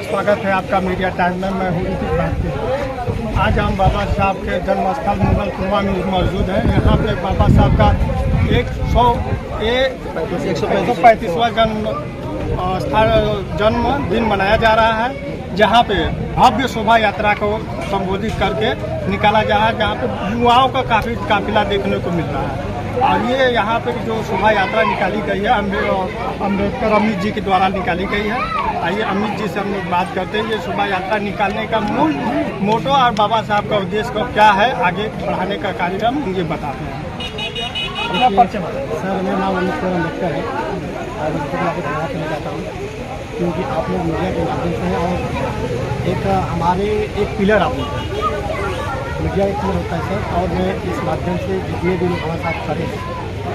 नमस्कार, स्वागत है आपका मीडिया टाइम में। मैं हूँ ऋतिक भारती। आज हम बाबा साहब के जन्म स्थल मुगलकुरमा में मौजूद हैं। यहाँ पे बाबा साहब का 135वां जन्मदिन मनाया जा रहा है, जहाँ पे भव्य शोभा यात्रा को संबोधित करके निकाला जा रहा है, जहाँ पे युवाओं का काफ़ी काफिला देखने को मिल रहा है। और ये यहाँ पे जो शोभा यात्रा निकाली गई है अम्बेडकर अमित जी के द्वारा निकाली गई है। आइए अमित जी से हम लोग बात करते हैं। ये शोभा यात्रा निकालने का मूल मोटो और बाबा साहब का उद्देश्य को क्या है, आगे बढ़ाने का कार्यक्रम ये बताते हैं। सर, मेरा नाम अम्बेडकर है। आज आपको धन्यवाद करना चाहता हूँ क्योंकि आप लोग मीडिया के माध्यम से हैं और एक हमारे एक पिलर आप लोग मीडिया एक पिलर होता है सर। और मैं इस माध्यम से जितने भी लोग हमारे साथ खड़े हैं,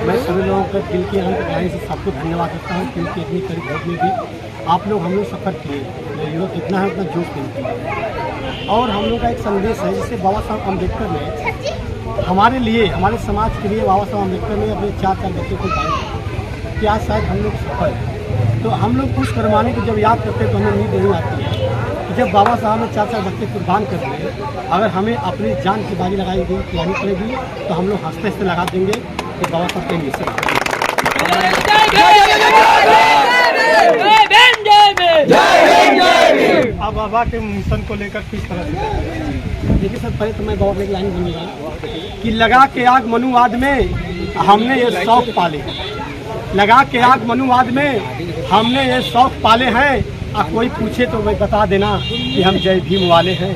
मैं सभी लोगों का दिल के अंतराई से सबको धन्यवाद करता हूँ क्योंकि इतनी करीब धूप में भी आप लोग हम लोग सफ़र किए। लोग जितना है उतना जोश देते हैं और हम लोग का एक संदेश है जिससे बाबा साहब अम्बेडकर ने हमारे लिए, हमारे समाज के लिए बाबा साहब अम्बेडकर ने अपने 4 बच्चों को पाए कि आज शायद हम लोग सफल हैं। तो हम लोग उस कुर्बानी को जब याद करते हैं तो हमें उम्मीद नहीं आती है कि जब बाबा साहब ने 4 बच्चे कुर्बान कर दिए, अगर हमें अपनी जान की बाजी लगाई गई खिलानी पड़ेगी तो हम लोग हंसते हंसते लगा देंगे कि बाबा साहब के मिशन। अब बाबा के मिशन को लेकर किस तरह से? देखिए सर, पहले तो मैं बाबा की लाइन बोलूँगा कि लगा के आग मनुवाद में हमने ये शौक पाले, लगा के आग मनुवाद में हमने ये शौक पाले हैं। और कोई पूछे तो मैं बता देना कि हम जय भीम वाले हैं।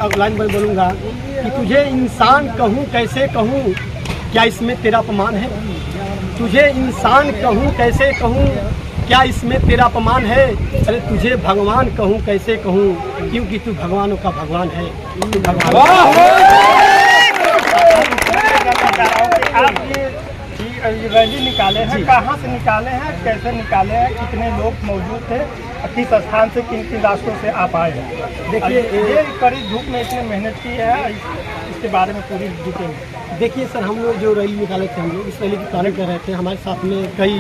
अब लाइन में बोलूँगा कि तुझे इंसान कहूँ कैसे कहूँ, क्या इसमें तेरा अपमान है? तुझे इंसान कहूँ कैसे कहूँ, क्या इसमें तेरा अपमान है? अरे तुझे भगवान कहूँ कैसे कहूँ, क्योंकि तू भगवानों का भगवान है। तू भगवान आप ये रैली निकाले हैं, कहाँ से निकाले हैं, कैसे निकाले हैं, कितने लोग मौजूद थे, किस स्थान से, किन किन रास्तों से आप आए हैं? देखिए, ये कड़ी धूप में इसने मेहनत की है, इसके बारे में पूरी डिटेल। देखिए सर, हम लोग जो रैली निकाले थे, हम लोग इस रैली की कार्य कर रहे थे। हमारे साथ में कई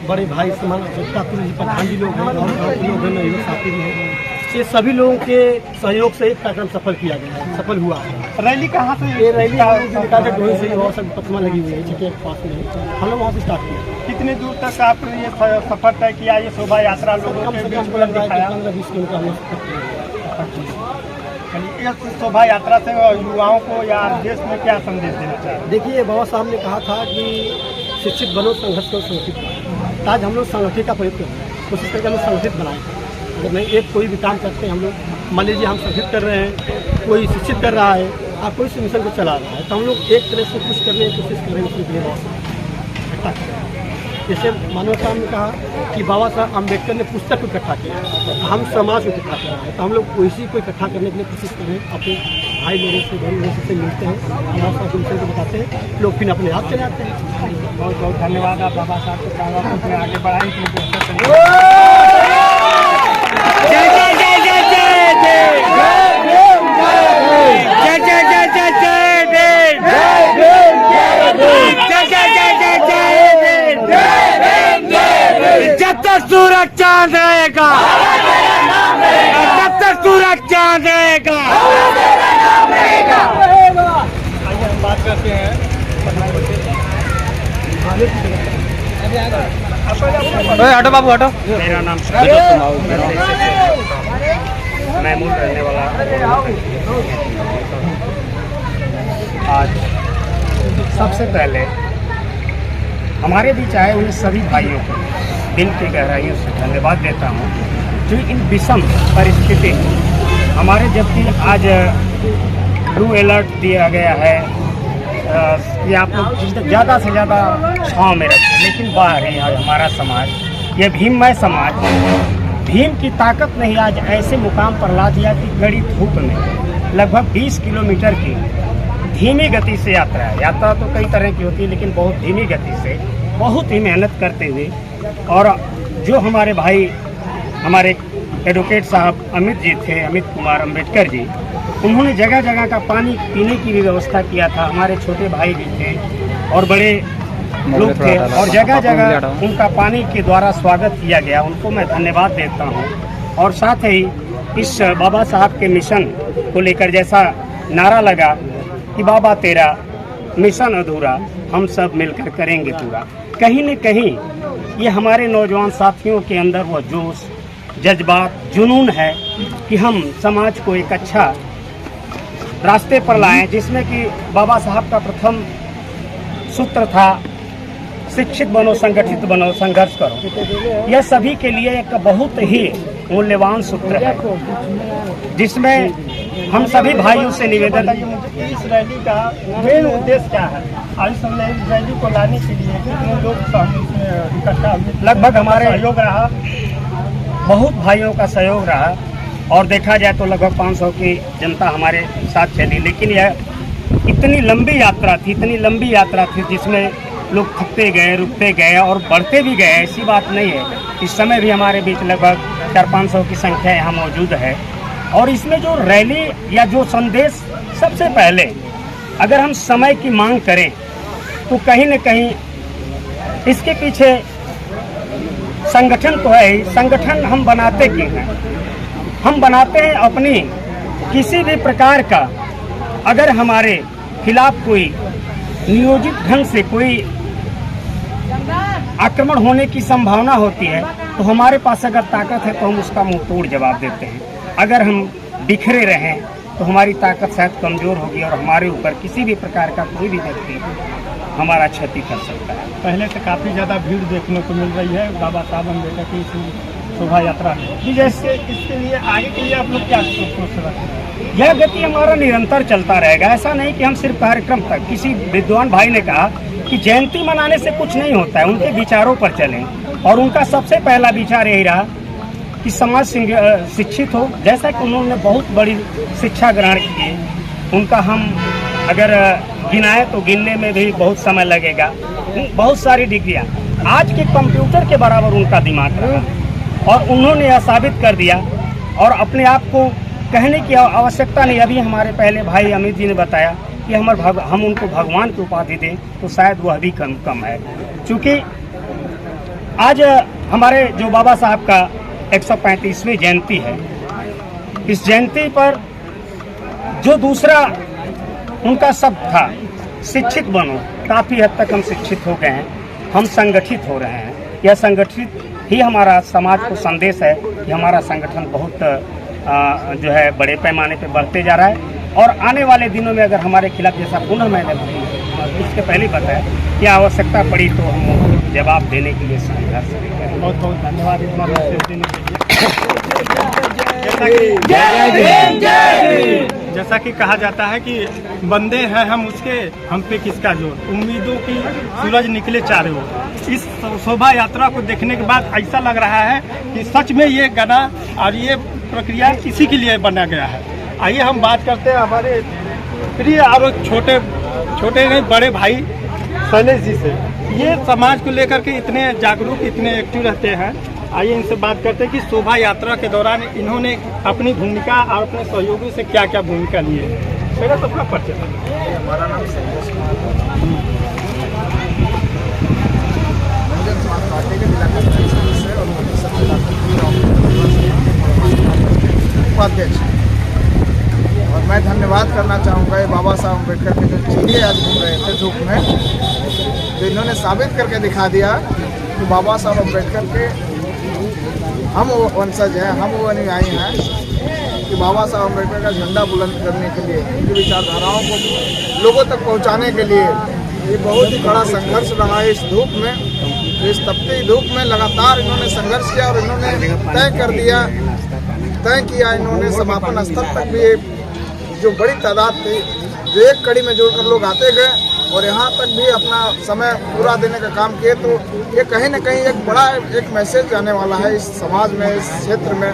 बड़े भाई समान प्रधान जी लोग हैं और लोग हैं, युवा साथी भी हैं। ये सभी लोगों के सहयोग से एक कार्यक्रम सफल किया गया है, सफल हुआ है। रैली कहाँ से? ये रैली निकाले डोही से वहाँ सब प्रतिमा लगी हुई है चिकिया के पास में, हम लोग वहाँ से स्टार्ट किया। कितने दूर तक आपने ये सफर तय किया, ये शोभा यात्रा लोगों के बीच में दिखाया? 15-20 किलोमीटर हम लोग। इस शोभा यात्रा से युवाओं को या देश में क्या संदेश देना चाहिए? देखिए, बाबा साहब ने कहा था कि शिक्षित बनो, संघर्ष करो, संगठित बनो। आज हम लोग संगठित का प्रयोग कर रहे हैं, कोशिश करके हम लोग संगठित बनाए। अगर नहीं एक कोई भी काम करते हैं हम लोग, मान लीजिए हम संगठित कर रहे हैं, कोई शिक्षित कर रहा है और कोई मिशन को चला रहा है, तो हम लोग एक तरह से कुछ करने की कोशिश कर रहे हैं उसके लिए इकट्ठा करें। जैसे मानव साहब ने कहा कि बाबा साहब अम्बेडकर ने पुस्तक को इकट्ठा किया, हम समाज को इकट्ठा कर रहे हैं, तो हम लोग इसी को इकट्ठा करने के लिए कोशिश कर रहे हैं। अपने भाई लोगों से, बड़े लोगों से मिलते हैं, बाबा साहब मिशन को बताते हैं, लोग फिर अपने आप चले आते हैं। बहुत बहुत धन्यवाद। आप बाबा साहब को कहना आगे बढ़ाएं। जब तक सूरज चांद रहेगा, जब तक सूरज चांद रहेगा। आइए हम बात करते हैं। हटो बाबू हटो। मेरा नाम महमूद रहने वाला। आज सबसे पहले हमारे बीच आए हुए सभी भाइयों को दिल की गहराइयों से धन्यवाद देता हूँ जो इन विषम परिस्थिति हमारे, जबकि आज ब्लू अलर्ट दिया गया है कि आप लोग ज़्यादा से ज़्यादा छाँव में रखें, लेकिन बाहर ही हमारा समाज, यह भीममय समाज, भीम की ताकत ने ही आज ऐसे मुकाम पर ला दिया कि कड़ी धूप में लगभग 20 किलोमीटर की धीमी गति से यात्रा तो कई तरह की होती है, लेकिन बहुत धीमी गति से, बहुत ही मेहनत करते हुए, और जो हमारे भाई, हमारे एडवोकेट साहब अमित जी थे, अमित कुमार अम्बेडकर जी, उन्होंने जगह जगह का पानी पीने की भी व्यवस्था किया था। हमारे छोटे भाई भी थे और बड़े लोग थे और जगह जगह उनका पानी के द्वारा स्वागत किया गया। उनको मैं धन्यवाद देता हूँ। और साथ ही इस बाबा साहब के मिशन को लेकर जैसा नारा लगा कि बाबा तेरा मिशन अधूरा, हम सब मिलकर करेंगे पूरा, कहीं न कहीं ये हमारे नौजवान साथियों के अंदर वो जोश, जज्बात, जुनून है कि हम समाज को एक अच्छा रास्ते पर लाएं, जिसमें कि बाबा साहब का प्रथम सूत्र था शिक्षित बनो, संगठित बनो, संघर्ष करो। यह सभी के लिए एक बहुत ही मूल्यवान सूत्र है, जिसमें हम सभी भाइयों से निवेदन है। इस रैली का मेन उद्देश्य क्या है? आज इस रैली को लाने के लिए कितने लोग इकट्ठा हुए? लगभग हमारे सहयोग रहा, बहुत भाइयों का सहयोग रहा और देखा जाए तो लगभग 500 की जनता हमारे साथ चली। लेकिन यह इतनी लंबी यात्रा थी जिसमें लोग थकते गए, रुकते गए और बढ़ते भी गए। ऐसी बात नहीं है, इस समय भी हमारे बीच लगभग 400-500 की संख्या यहाँ मौजूद है। और इसमें जो रैली या जो संदेश, सबसे पहले अगर हम समय की मांग करें तो कहीं न कहीं इसके पीछे संगठन तो है ही। संगठन हम बनाते क्यों हैं? हम बनाते हैं अपनी किसी भी प्रकार का अगर हमारे खिलाफ कोई नियोजित ढंग से कोई आक्रमण होने की संभावना होती है तो हमारे पास अगर ताकत है तो हम उसका मुंह तोड़ जवाब देते हैं। अगर हम बिखरे रहें तो हमारी ताकत शायद कमज़ोर होगी और हमारे ऊपर किसी भी प्रकार का कोई भी व्यक्ति हमारा क्षति कर सकता है। पहले से काफ़ी ज़्यादा भीड़ देखने को मिल रही है बाबा साहब अम्बेडकर की शोभा यात्रा में। जी, जैसे इसके लिए आगे के लिए आप लोग क्या सोच रहे हैं? यह गति हमारा निरंतर चलता रहेगा। ऐसा नहीं कि हम सिर्फ कार्यक्रम तक। किसी विद्वान भाई ने कहा कि जयंती मनाने से कुछ नहीं होता है, उनके विचारों पर चलें। और उनका सबसे पहला विचार यही रहा कि समाज शिक्षित हो। जैसा कि उन्होंने बहुत बड़ी शिक्षा ग्रहण की, उनका हम अगर गिनाए तो गिनने में भी बहुत समय लगेगा। बहुत सारी डिग्रियाँ, आज के कंप्यूटर के बराबर उनका दिमाग रहा और उन्होंने यह साबित कर दिया। और अपने आप को कहने की आवश्यकता नहीं। अभी हमारे पहले भाई अमित जी ने बताया कि हम उनको भगवान की उपाधि दें तो शायद वह भी कम है। क्योंकि आज हमारे जो बाबा साहब का 135वीं जयंती है, इस जयंती पर जो दूसरा उनका शब्द था शिक्षित बनो, काफ़ी हद तक हम शिक्षित हो गए हैं, हम संगठित हो रहे हैं। यह संगठित ही हमारा समाज को संदेश है कि हमारा संगठन बहुत जो है बड़े पैमाने पे बढ़ते जा रहा है। और आने वाले दिनों में अगर हमारे खिलाफ, जैसा पुनः मैंने इसके पहले बताया, कि आवश्यकता पड़ी तो हम जवाब देने के लिए संघर्ष करेंगे। बहुत बहुत धन्यवाद इतना मैसेज देने के लिए। जैसा कि कहा जाता है कि बंदे हैं हम उसके, हम पे किसका जोर, उम्मीदों की सूरज निकले चारों ओर। इस शोभा यात्रा को देखने के बाद ऐसा लग रहा है कि सच में ये गाना और ये प्रक्रिया किसी के लिए बना गया है। आइए हम बात करते हैं हमारे प्रिय और छोटे नहीं बड़े भाई शैलेश जी से। ये समाज को लेकर के इतने जागरूक, इतने एक्टिव रहते हैं। आइए इनसे बात करते हैं कि शोभा यात्रा के दौरान इन्होंने अपनी भूमिका और अपने सहयोगियों से क्या क्या भूमिका ली है। मेरा तो अपना परिचय। हमारा नाम शैलेश पार्टी के जिला सदस्य और उपाध्यक्ष। और मैं धन्यवाद करना चाहूँगा बाबा साहब अम्बेडकर के जो चीज़ें आज घूम रहे थे धूप में, जो इन्होंने साबित करके दिखा दिया कि बाबा साहब अम्बेडकर के हम वो वंशज हैं, हम वो अनुयायी हैं कि बाबा साहब अम्बेडकर का झंडा बुलंद करने के लिए, उनकी विचारधाराओं को लोगों तक पहुंचाने के लिए ये बहुत ही बड़ा संघर्ष रहा है। इस धूप में, इस तपती धूप में लगातार इन्होंने संघर्ष किया और इन्होंने तय किया इन्होंने समापन स्थल तक भी जो बड़ी तादाद थी, जो एक कड़ी में जोड़कर लोग आते गए और यहाँ तक भी अपना समय पूरा देने का काम किए। तो ये कहीं न कहीं एक बड़ा एक मैसेज जाने वाला है इस समाज में, इस क्षेत्र में,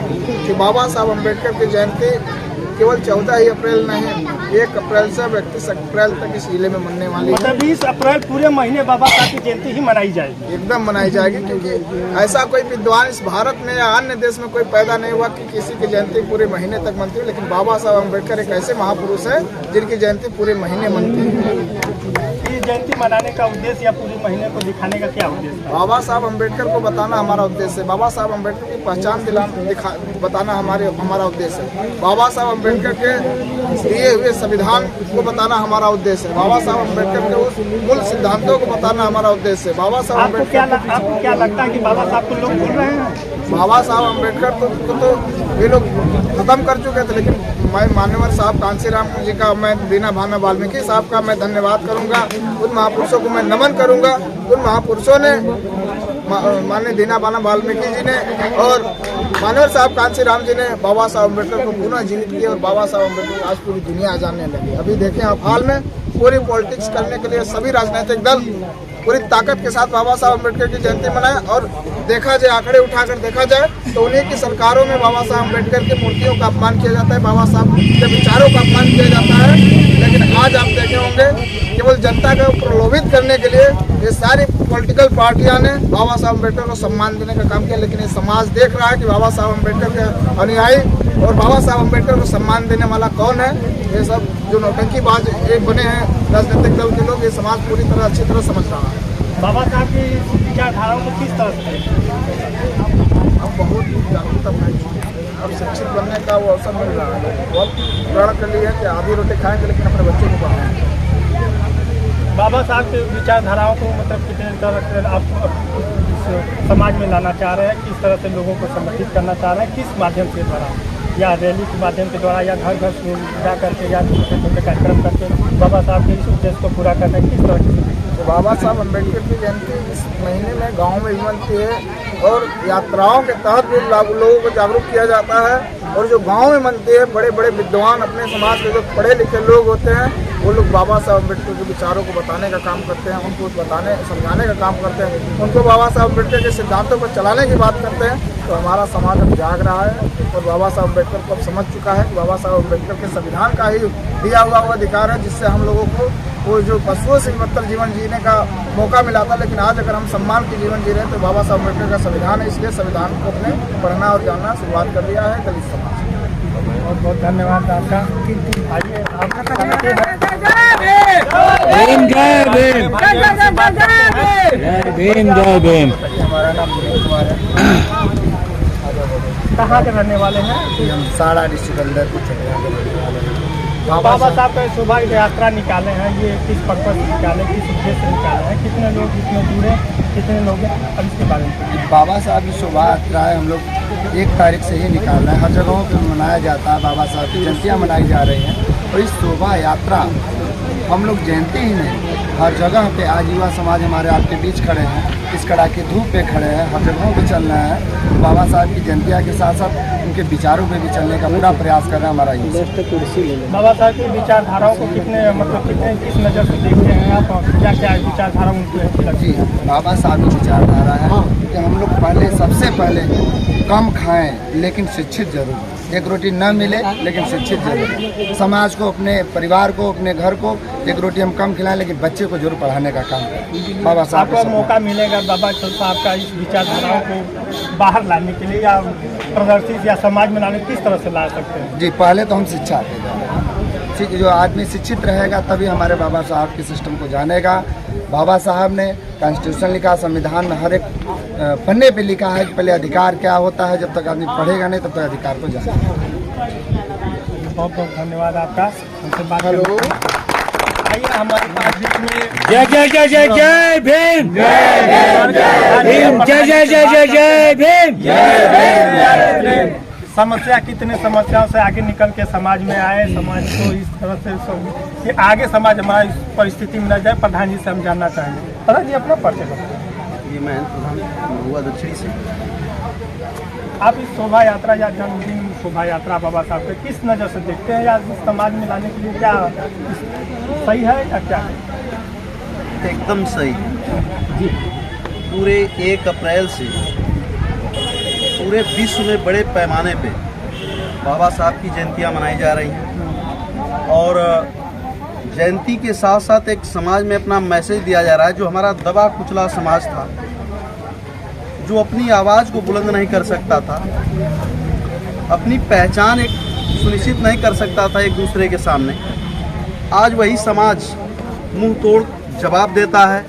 कि बाबा साहब अम्बेडकर की जयंती केवल 14 ही अप्रैल नहीं, 1 अप्रैल से 31 अप्रैल तक इस जिले में मनने वाली है। 20 अप्रैल पूरे महीने बाबा साहब की जयंती ही मनाई जाएगी। एकदम मनाई जाएगी, क्योंकि ऐसा कोई विद्वान इस भारत में या अन्य देश में कोई पैदा नहीं हुआ कि किसी की जयंती पूरे महीने तक मनती है। लेकिन बाबा साहब अम्बेडकर एक ऐसे महापुरुष है जिनकी जयंती पूरे महीने मनती है। जयंती मनाने का उद्देश्य या पूरे महीने को दिखाने का क्या उद्देश्य है? बाबा साहब अम्बेडकर को बताना हमारा उद्देश्य है। बाबा साहब अम्बेडकर की पहचान बताना हमारा उद्देश्य है। बाबा साहब अम्बेडकर के दिए हुए संविधान को बताना हमारा उद्देश्य है। बाबा साहब अम्बेडकर के उस मूल सिद्धांतों को बताना हमारा उद्देश्य है। बाबा साहब आपको क्या लगता है कि बाबा साहब को लोग भूल रहे हैं? बाबा साहब अम्बेडकर को तो ये लोग खत्म कर चुके थे, लेकिन मैं मान्यवर साहब कांशीराम जी का, मैं दीना भाना वाल्मीकि साहब का मैं धन्यवाद करूंगा। उन महापुरुषों को मैं नमन करूंगा। उन महापुरुषों ने, माननीय दीना भाना वाल्मीकि जी ने और मान्यवर साहब कांशीराम जी ने बाबा साहब अम्बेडकर को पुनः जीवित किया और बाबा साहब अम्बेडकर आज पूरी दुनिया जानने लगी। अभी देखें आप हाल में पूरी पॉलिटिक्स करने के लिए सभी राजनीतिक दल पूरी ताकत के साथ बाबा साहब अम्बेडकर की जयंती मनाए। और देखा जाए, आंकड़े उठाकर देखा जाए तो उन्हीं की सरकारों में बाबा साहब अम्बेडकर की मूर्तियों का अपमान किया जाता है, बाबा साहब के विचारों का अपमान किया जाता है। लेकिन आज आप देखे होंगे केवल जनता को प्रलोभित करने के लिए ये सारी पॉलिटिकल पार्टियां ने बाबा साहब अम्बेडकर को सम्मान देने का काम किया। लेकिन ये समाज देख रहा है कि बाबा साहब अम्बेडकर के अनुयायी और बाबा साहब अम्बेडकर को सम्मान देने वाला कौन है। ये सब जो नौटंकीबाज एक बने हैं राजनीतिक दल के लोग, ये समाज पूरी तरह अच्छी तरह समझ रहा है। बाबा साहब की विचारधाराओं को किस तरह से हम बहुत जागरूकता पाए चुके हैं। अब शिक्षित बनने का वो अवसर मिल रहा है। बहुत प्रण कर लिया है कि आधी रोटी खाएंगे लेकिन अपने बच्चों को पढ़ाएंगे। बाबा साहब के विचारधाराओं को मतलब कितने तरह से आप समाज में लाना चाह रहे हैं? किस तरह से लोगों को संगठित करना चाह रहे हैं? किस माध्यम के द्वारा, या रैली के माध्यम के द्वारा, या घर घर जा करके, या छोटे छोटे कार्यक्रम करके बाबा साहब के इस उद्देश्य को पूरा करना किस तरह से? तो बाबा साहब अम्बेडकर की जयंती इस महीने में गांव में भी मनती है और यात्राओं के तहत भी लोगों को जागरूक किया जाता है। और जो गांव में मनती है, बड़े बड़े विद्वान अपने समाज के जो पढ़े लिखे लोग होते हैं, वो लोग बाबा साहब अम्बेडकर के विचारों को बताने का काम करते हैं, उनको बताने समझाने का काम करते हैं, उनको बाबा साहब अम्बेडकर के सिद्धांतों पर चलाने की बात करते हैं। तो हमारा समाज अब जाग रहा है और बाबा साहब अम्बेडकर को अब समझ चुका है कि बाबा साहब अम्बेडकर के संविधान का ही दिया हुआ वो अधिकार है, जिससे हम लोगों को वो जो पशुओं से बदतर जीवन जीने का मौका मिला था। लेकिन आज अगर हम सम्मान की जीवन जी रहे हैं तो बाबा साहब अम्बेडकर का संविधान है, इसलिए संविधान को अपने पढ़ना और जानना शुरुआत कर दिया है दलित समाज। बहुत बहुत धन्यवाद आपका। आइए हमारा नाम विनोद कुमार है। कहाँ के रहने वाले हैं? हम साड़ा डिस्ट्रिक्ट अंदर कुछ बाबा साहब का शोभा यात्रा निकाले हैं, ये किस पर्पज से निकाले, किस उद्देश्य से निकाले हैं, कितने लोग इसमें जुड़े, कितने लोग हैं, अब इसके बारे में? बाबा साहब की शोभा यात्रा है, हम लोग 1 तारीख से ही निकाल रहे हैं। हर जगहों पर मनाया जाता है, बाबा साहब की जयंतियाँ मनाई जा रही हैं। और इस शोभा यात्रा हम लोग जयंती ही नहीं, हर जगह पे आज युवा समाज हमारे आपके बीच खड़े हैं, इस कड़ाके धूप पे खड़े हैं, हर जगहों पे चल रहे हैं। बाबा साहब की जयंतियाँ के साथ साथ उनके विचारों पे भी चलने का पूरा प्रयास कर रहे हैं हमारा युवा। बाबा साहब की विचारधाराओं को कितने किस नज़र से देखते हैं आप? क्या क्या विचारधारा उनकी लगती है? बाबा साहब की विचारधारा है कि हम लोग पहले, सबसे पहले कम खाएं लेकिन शिक्षित जरूर, एक रोटी न मिले लेकिन शिक्षित जरूर। समाज को, अपने परिवार को, अपने घर को एक रोटी हम कम खिलाएं लेकिन बच्चे को जरूर पढ़ाने का काम करें। बाबा साहब आपको मौका मिलेगा बाबा साहब का इस विचारधाराओं को बाहर लाने के लिए या प्रदर्शित या समाज में लाने, किस तरह से ला सकते हैं? जी, पहले तो हम शिक्षा दें। जो आदमी शिक्षित रहेगा तभी हमारे बाबा साहब के सिस्टम को जानेगा। बाबा साहब ने कॉन्स्टिट्यूशन लिखा, संविधान में हर एक पन्ने पे लिखा है कि पहले अधिकार क्या होता है। जब तक आदमी पढ़ेगा नहीं तब तक अधिकार को जानेगा। बहुत बहुत धन्यवाद आपका, हमसे बात करने। आइए हमारे पास में जय जय जय जय जय भीम, जय जय जय जय जय भीम। समस्या, कितने समस्याओं से आगे निकल के समाज में आए, समाज को इस तरह से कि आगे समाज हमारा इस परिस्थिति में न जाए, प्रधान जी से हम जानना चाहेंगे। प्रधान जी अपना परिचय बताएं। ये मैं प्रधान हुआ दक्षिणी से। आप इस शोभा यात्रा या जन्मदिन शोभा यात्रा बाबा साहब के किस नज़र से देखते हैं, या इस समाज में लाने के लिए क्या सही है या क्या है? एकदम सही है। पूरे 1 अप्रैल से पूरे विश्व में बड़े पैमाने पे बाबा साहब की जयंतियाँ मनाई जा रही हैं और जयंती के साथ साथ एक समाज में अपना मैसेज दिया जा रहा है। जो हमारा दबा कुचला समाज था, जो अपनी आवाज़ को बुलंद नहीं कर सकता था, अपनी पहचान एक सुनिश्चित नहीं कर सकता था एक दूसरे के सामने, आज वही समाज मुंह तोड़ जवाब देता है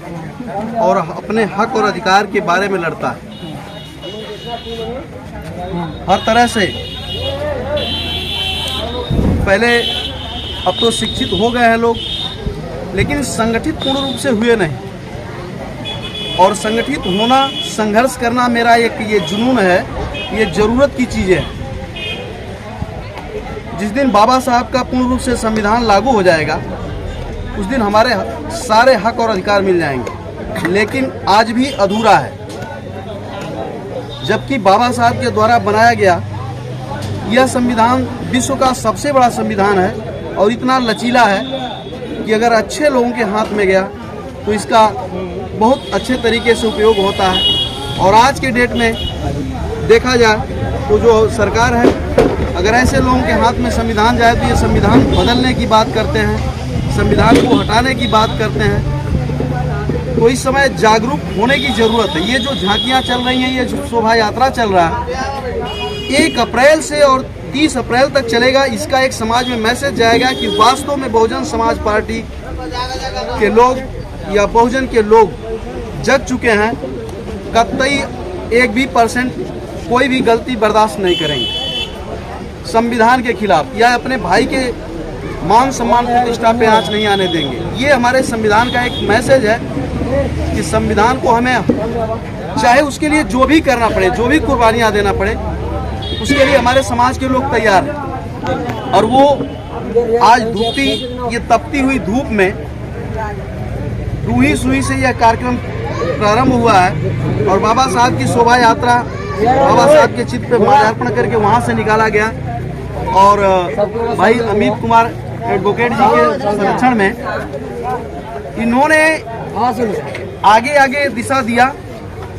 और अपने हक और अधिकार के बारे में लड़ता है। हर तरह से पहले, अब तो शिक्षित हो गए हैं लोग, लेकिन संगठित पूर्ण रूप से हुए नहीं। और संगठित होना, संघर्ष करना मेरा एक ये जुनून है, ये ज़रूरत की चीज़ है। जिस दिन बाबा साहब का पूर्ण रूप से संविधान लागू हो जाएगा, उस दिन हमारे सारे हक और अधिकार मिल जाएंगे। लेकिन आज भी अधूरा है, जबकि बाबा साहब के द्वारा बनाया गया यह संविधान विश्व का सबसे बड़ा संविधान है और इतना लचीला है कि अगर अच्छे लोगों के हाथ में गया तो इसका बहुत अच्छे तरीके से उपयोग होता है। और आज के डेट में देखा जाए तो जो सरकार है, अगर ऐसे लोगों के हाथ में संविधान जाए तो ये संविधान बदलने की बात करते हैं, संविधान को हटाने की बात करते हैं। तो इस समय जागरूक होने की ज़रूरत है। ये जो झांकियाँ चल रही हैं, ये जो शोभा यात्रा चल रहा है, 1 अप्रैल से और 30 अप्रैल तक चलेगा। इसका एक समाज में मैसेज जाएगा कि वास्तव में बहुजन समाज पार्टी के लोग या बहुजन के लोग जग चुके हैं। कतई 1% कोई भी गलती बर्दाश्त नहीं करेंगे संविधान के खिलाफ, या अपने भाई के मान सम्मान प्रतिष्ठा पे आंच नहीं आने देंगे। ये हमारे संविधान का एक मैसेज है कि संविधान को हमें, चाहे उसके लिए जो भी करना पड़े, जो भी कुर्बानियाँ देना पड़े, उसके लिए हमारे समाज के लोग तैयार हैं। और वो आज धूपती, ये तपती हुई धूप में रूही सुई से यह कार्यक्रम प्रारंभ हुआ है और बाबा साहब की शोभा यात्रा बाबा साहब के चित्र पे माल्यार्पण करके वहाँ से निकाला गया। और भाई अमित कुमार एडवोकेट जी के संरक्षण में इन्होंने आगे आगे दिशा दिया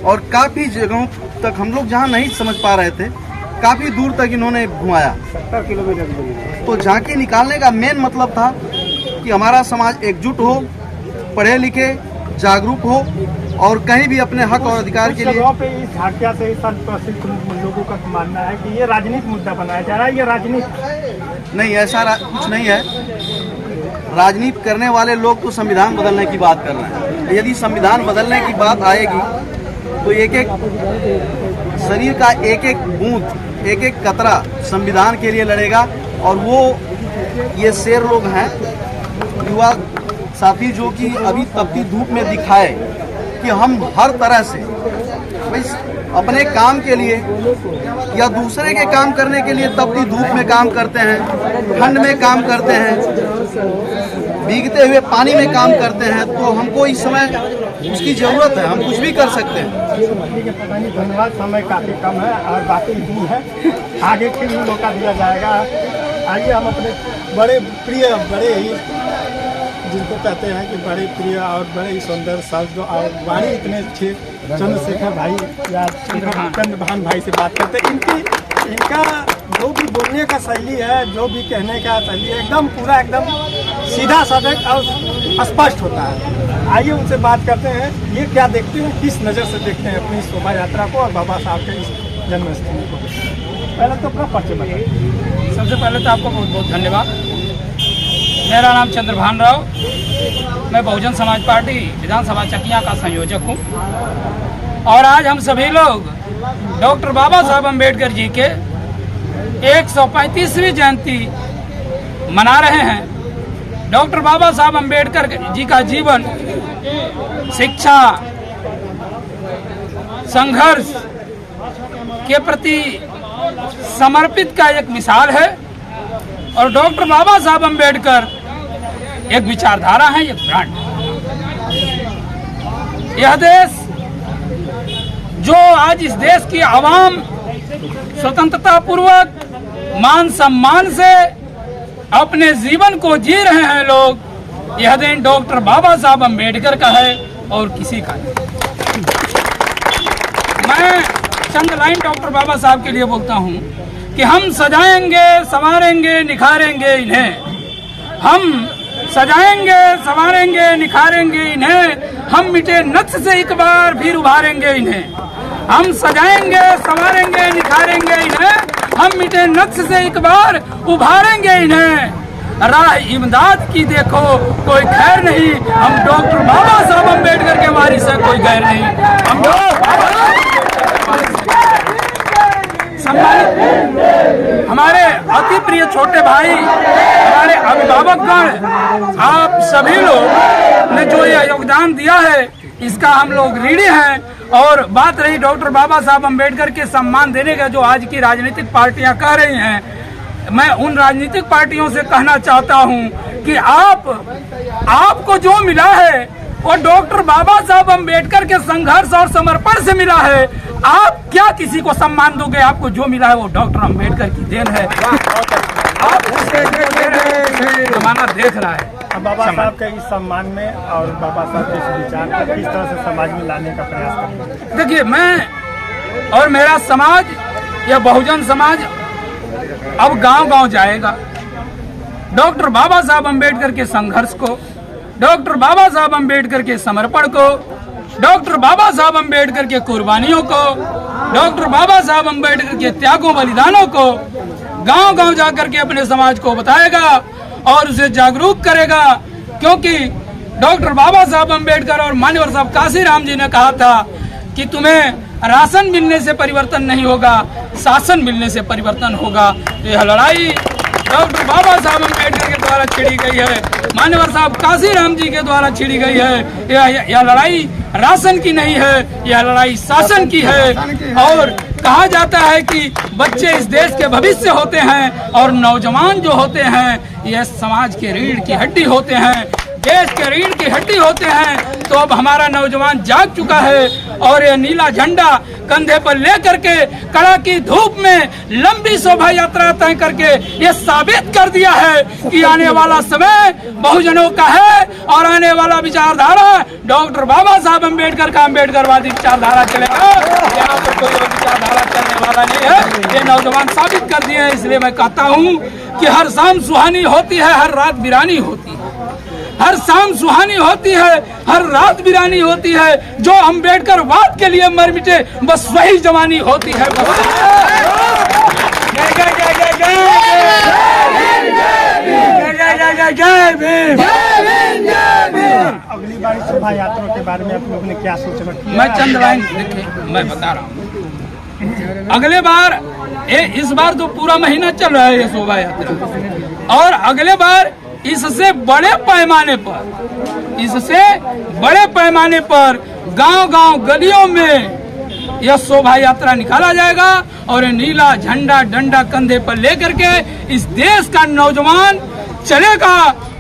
और काफ़ी जगहों तक, हम लोग जहाँ नहीं समझ पा रहे थे, काफ़ी दूर तक इन्होंने घुमाया। 70 किलोमीटर। तो झांकी निकालने का मेन मतलब था कि हमारा समाज एकजुट हो, पढ़े लिखे, जागरूक हो और कहीं भी अपने हक और अधिकार के लिए। जगहों पे इस झांकिया से लोगों का मानना है कि ये राजनीतिक मुद्दा बनाया जा रहा है। ये राजनीति नहीं, ऐसा कुछ नहीं है। राजनीति करने वाले लोग तो संविधान बदलने की बात कर रहे हैं। यदि संविधान बदलने की बात आएगी तो एक एक शरीर का एक एक बूंद, एक एक कतरा संविधान के लिए लड़ेगा। और वो ये शेर लोग हैं, युवा साथी, जो कि अभी तपती धूप में दिखाए कि हम हर तरह से अपने काम के लिए या दूसरे के काम करने के लिए तपती धूप में काम करते हैं, ठंड में काम करते हैं, भीगते हुए पानी में काम करते हैं। तो हमको इस समय उसकी ज़रूरत है, हम कुछ भी कर सकते हैं। धन्यवाद। समय काफ़ी कम है और बाकी भी है, आगे के लिए मौका दिया जाएगा। आइए हम अपने बड़े प्रिय, बड़े ही जिनको कहते हैं कि बड़े प्रिय और बड़े ही सुंदर शब्द और वाणी इतने अच्छे चंद्रशेखर भाई या चंद्रभान भाई से बात करते हैं। इनका जो भी बोलने का शैली है, जो भी कहने का शैली है, एकदम पूरा एकदम सीधा साधा और स्पष्ट होता है। आइए उनसे बात करते हैं, ये क्या देखते हैं, किस नज़र से देखते हैं अपनी शोभा यात्रा को और बाबा साहब के इस जन्मस्थली को। पहले तो अपना परिचय बताइए। सबसे पहले तो आपको बहुत बहुत धन्यवाद। मेरा नाम चंद्रभान राव, मैं बहुजन समाज पार्टी विधानसभा चकिया का संयोजक हूँ। और आज हम सभी लोग डॉक्टर बाबा साहब अम्बेडकर जी के 135वीं जयंती मना रहे हैं। डॉक्टर बाबा साहब अम्बेडकर जी का जीवन शिक्षा, संघर्ष के प्रति समर्पित का एक मिसाल है। और डॉक्टर बाबा साहब अम्बेडकर एक विचारधारा है, एक ब्रांड। यह देश, जो आज इस देश की आवाम स्वतंत्रता पूर्वक मान सम्मान से अपने जीवन को जी रहे हैं लोग, यह दिन डॉक्टर बाबा साहब अम्बेडकर का है और किसी का नहीं। मैं चंद लाइन डॉक्टर बाबा साहब के लिए बोलता हूँ कि हम सजाएंगे, संवारेंगे, निखारेंगे इन्हें। हम सजाएंगे, संवारेंगे, निखारेंगे इन्हें। हम मिटे नक्श से एक बार फिर उभारेंगे इन्हें। हम सजाएंगे, संवारेंगे, निखारेंगे इन्हें। हम मिटे नक्श से एक बार उभारेंगे इन्हें। राह इमदाद की देखो कोई खैर नहीं, हम डॉक्टर बाबा साहब अम्बेडकर के वारिस है, कोई गैर नहीं। हम सम्मानित हमारे अति प्रिय छोटे भाई, हमारे अभिभावकगण, आप सभी लोग ने जो ये योगदान दिया है इसका हम लोग ऋणी हैं। और बात रही डॉक्टर बाबा साहब अम्बेडकर के सम्मान देने का जो आज की राजनीतिक पार्टियां कह रही हैं, मैं उन राजनीतिक पार्टियों से कहना चाहता हूं कि आपको जो मिला है वो डॉक्टर बाबा साहब अम्बेडकर के संघर्ष और समर्पण से मिला है। आप क्या किसी को सम्मान दोगे? आपको जो मिला है वो डॉक्टर अम्बेडकर की देन है। आप उसके जमाना देख रहा है। बाबा साहब के इस सम्मान में और बाबा साहब के इस विचार को किस तरह से समाज में लाने का प्रयास करेंगे? देखिए, मैं और मेरा समाज, यह बहुजन समाज अब गांव-गांव जाएगा। डॉक्टर बाबा साहब अम्बेडकर के संघर्ष को, डॉक्टर बाबा साहब अम्बेडकर के समर्पण को, डॉक्टर बाबा साहब अम्बेडकर के कुर्बानियों को, डॉक्टर बाबा साहब अम्बेडकर के त्यागों बलिदानों को गांव-गांव जाकर के अपने समाज को बताएगा और उसे जागरूक करेगा। क्योंकि डॉक्टर बाबा साहब अम्बेडकर और मान्यवर साहब काशीराम जी ने कहा था कि तुम्हें राशन मिलने से परिवर्तन नहीं होगा, शासन मिलने से परिवर्तन होगा। यह लड़ाई डॉक्टर बाबा साहब अम्बेडकर के द्वारा छिड़ी गई है, मान्यवर साहब काशीराम जी के द्वारा छिड़ी गई है। यह लड़ाई राशन की नहीं है, यह लड़ाई शासन की है। और कहा जाता है कि बच्चे इस देश के भविष्य होते हैं और नौजवान जो होते हैं यह समाज के रीढ़ की हड्डी होते हैं, देश के रीढ़ की हड्डी होते हैं। तो अब हमारा नौजवान जाग चुका है और ये नीला झंडा कंधे पर लेकर के कड़ाकी धूप में लंबी शोभा यात्रा तय करके ये साबित कर दिया है कि आने वाला समय बहुजनों का है और आने वाला विचारधारा डॉक्टर बाबा साहब अम्बेडकर का अम्बेडकरवादी विचारधारा चलेगा। यहाँ पर कोई और विचारधारा चलने वाला नहीं है। ये नौजवान साबित कर दिए हैं। इसलिए मैं कहता हूँ कि हर शाम सुहानी होती है, हर रात वीरानी होती है। हर शाम सुहानी होती है, हर रात वीरानी होती है। जो अम्बेडकर वाद के लिए मर मिटे बस वही जवानी होती है। अगली बार शोभा यात्रा के बारे में आप लोगों ने क्या सोच रखा? मैं चंद लाइन देखिए, मैं बता रहा हूँ। अगले बार इस बार तो पूरा महीना चल रहा है ये शोभा यात्रा, और अगले बार इससे बड़े पैमाने पर गांव-गांव गलियों में यह शोभा यात्रा निकाला जाएगा और ये नीला झंडा डंडा कंधे पर लेकर के इस देश का नौजवान चलेगा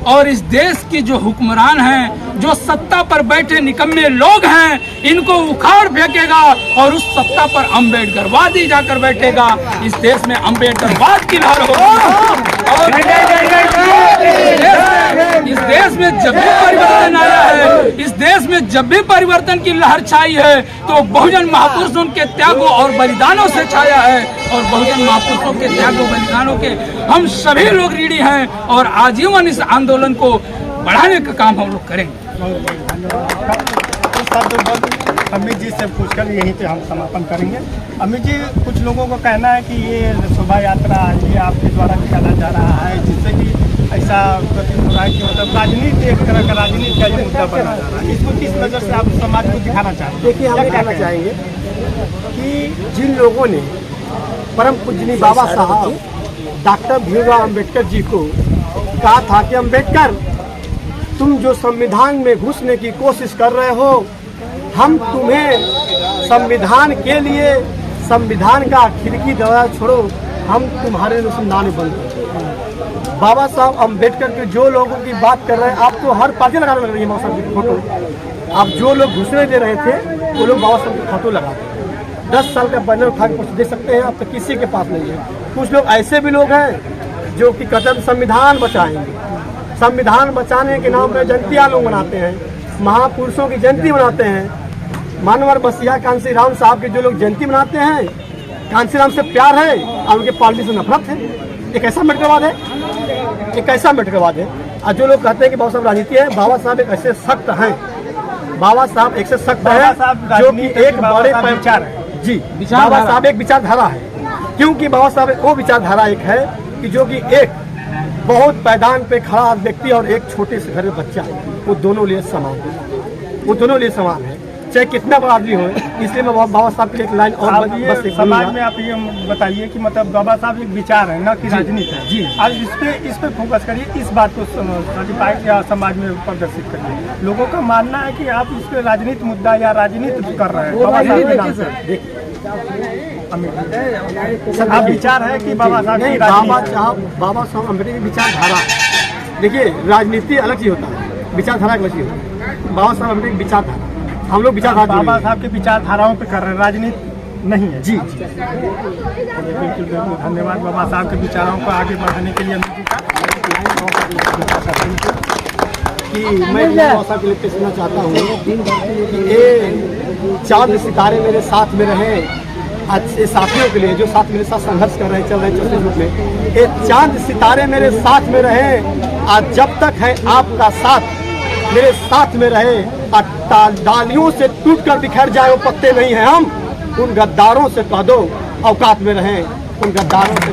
और इस देश की जो हुक्मरान हैं, जो सत्ता पर बैठे निकम्मे लोग हैं, इनको उखाड़ फेंकेगा और उस सत्ता पर अम्बेडकरवादी जाकर बैठेगा। इस देश में अम्बेडकरवाद की लहर होगी और इस देश में जब भी परिवर्तन आया है, इस देश में जब भी परिवर्तन की लहर छाई है तो बहुजन महापुरुषों के त्यागों और बलिदानों से छाया है। और बहुजन महापुरुषों के त्यागों बलिदानों के हम सभी लोग ऋणी हैं और आजीवन इस आंदोलन को बढ़ाने का काम हम लोग करेंगे। अमित जी से पूछकर यहीं पे हम समापन करेंगे। अमित जी, कुछ लोगों को कहना है कि ये शोभा यात्रा ये आपके द्वारा निकाला जा रहा है, जिससे कि ऐसा प्रतीत हो रहा है कि मतलब राजनीति, एक तरह का राजनीति का ये मुद्दा बना जा रहा है। इसको किस नज़र से आप समाज को दिखाना चाहते हैं? देखिए, हम कहना चाहेंगे कि जिन लोगों ने परम पूजनीय बाबा साहब डॉक्टर भीमराव अम्बेडकर जी को कहा था कि अम्बेडकर, तुम जो संविधान में घुसने की कोशिश कर रहे हो, हम तुम्हें संविधान के लिए संविधान का खिड़की दरवाजा छोड़ो, हम तुम्हारे अनुसंधान में बंद। बाबा साहब अम्बेडकर के जो लोगों की बात कर रहे हैं, आप तो हर पार्टी लगाने लग रही है बाबा साहब की फोटो। आप जो लोग घुसने दे रहे थे वो लोग बाबा साहब की फोटो लगाते। 10 साल का बैनर उठा के कुछ दे सकते हैं, अब तो किसी के पास नहीं है। कुछ लोग ऐसे भी लोग हैं जो कि कदम संविधान बचाएंगे, संविधान बचाने के नाम पर जयंतियाँ लोग मनाते हैं, महापुरुषों की जयंती मनाते हैं। मानवर बसिया कांसीराम साहब के जो लोग जयंती मनाते हैं, कांसीराम से प्यार है और उनके पार्टी से नफरत है। एक ऐसा अम्बेडकरवाद है, एक ऐसा अम्बेडकरवाद है। और जो लोग कहते हैं कि बाबा साहब राजनीति है, बाबा साहब एक ऐसे सख्त हैं, बाबा साहब एक से सख्त है जो कि एक बड़े विचार है जी। बाबा साहब एक विचारधारा है, क्योंकि बाबा साहब वो विचारधारा एक है कि जो कि एक बहुत पैदान पे खड़ा व्यक्ति और एक छोटे से घर में बच्चा, वो दोनों लिए समान है, वो दोनों लिए समान है, चाहे कितना बड़ा आदमी हो। इसलिए मैं बाबा साहब के लिए एक लाइन और आप बस ये एक समाज बोलूंगा। में आप ये बताइए कि मतलब बाबा साहब एक विचार है, न कि राजनीति है। जी। आज इस पे फोकस करिए, इस बात को सर्टिफाइड या समाज में प्रदर्शित करिए। लोगों का मानना है कि आप इस पे राजनीति मुद्दा या राजनीति कर रहे हैं बाबा साहब के नाम से। आप विचार है कि बाबा साहब की राजनीति, बाबा साहब अम्बेडकर की विचारधारा, देखिए राजनीति अलग चीज होता है, विचारधारा अलग चीज होता है। बाबा साहब अम्बेडकर की विचारधारा, हम लोग विचारधारा बाबा साहब की विचारधाराओं पे कर रहे हैं, राजनीति नहीं है। जी बिल्कुल बिल्कुल धन्यवाद बाबा साहब के विचारों को आगे बढ़ाने के लिए कि मैं बाबा साहब के लिए कहना चाहता हूँ कि ये चांद सितारे मेरे साथ में रहे, अच्छे साथियों के लिए जो साथ मेरे साथ संघर्ष कर रहे हैं, चल रहे हैं चौथे रूप में, ये चांद सितारे मेरे साथ में रहे, आज जब तक है आपका साथ मेरे साथ में रहे, और डालियों से टूटकर बिखर जाए वो पत्ते नहीं हैं हम, उन गद्दारों से कह दो औकात में रहें, उन गद्दारों से